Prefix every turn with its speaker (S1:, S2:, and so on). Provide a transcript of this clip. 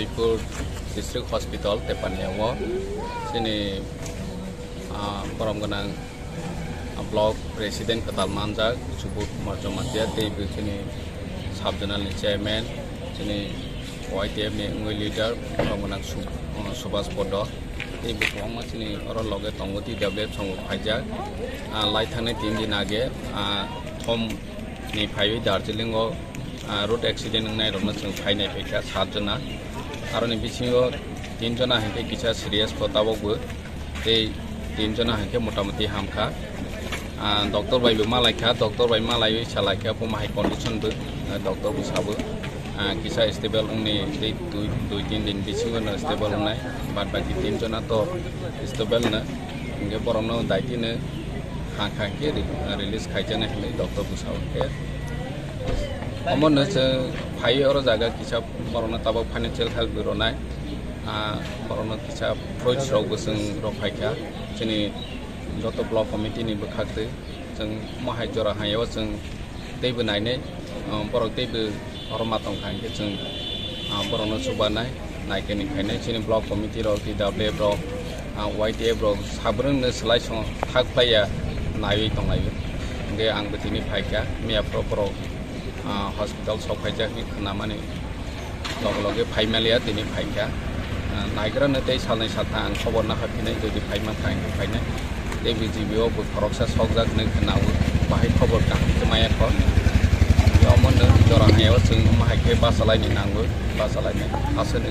S1: Udaipur District Hospital tepaniawo sini Paramganang Block President Ketal Manjak Subut Marjomatia tebe sini Subjonal Chairman sini YTF ni ngui leader Paramganang Subas Podo tebe kuang sini orang loge tongoti double songo phaja lai thane 3 din age Tom ni phaiwi Darjeeling o road accident ngai romna chung phainai phaika 7 jona aroni bisingo 3 jona hake kicha serious khotabokbo tei 3 jona hake motamoti hamkha doctor bai bo malaikha doctor bai malai salaikha pomahai condition bo doctor bo sabo kisah stable ungni tei 2-3 din bisingo na stable nai bad baki 3 jona to stable na nge boromno daiti ne hangkha ke release khaijana hme doctor bo sabo ke Amon se phai oro jaga kisa borona tabak financial help bironai borona kisa approach rok boseng rok phaika chini joto block committee ni bkhakte jeng mahai jora hayo jeng teibo naine borok teibo orma tong khangke jeng borona subanai naike ni khaine chini block committee rok TW rok YTF rok sabrung ne selai song thak playa nai tong nai nge ang betini phaika mia pro hospital sokhaijak ni khnamani loge phaimalia tini phaika naigra ne tei salnai satha ang khobor na khapinai jodi phaima thain phaina tei BGBO bu khoroksa sokjak ne khnawo bahai khobor ka kemaya kho yomon ne jora hayo chung mahai ke basalai ni nangbo basalai ne asen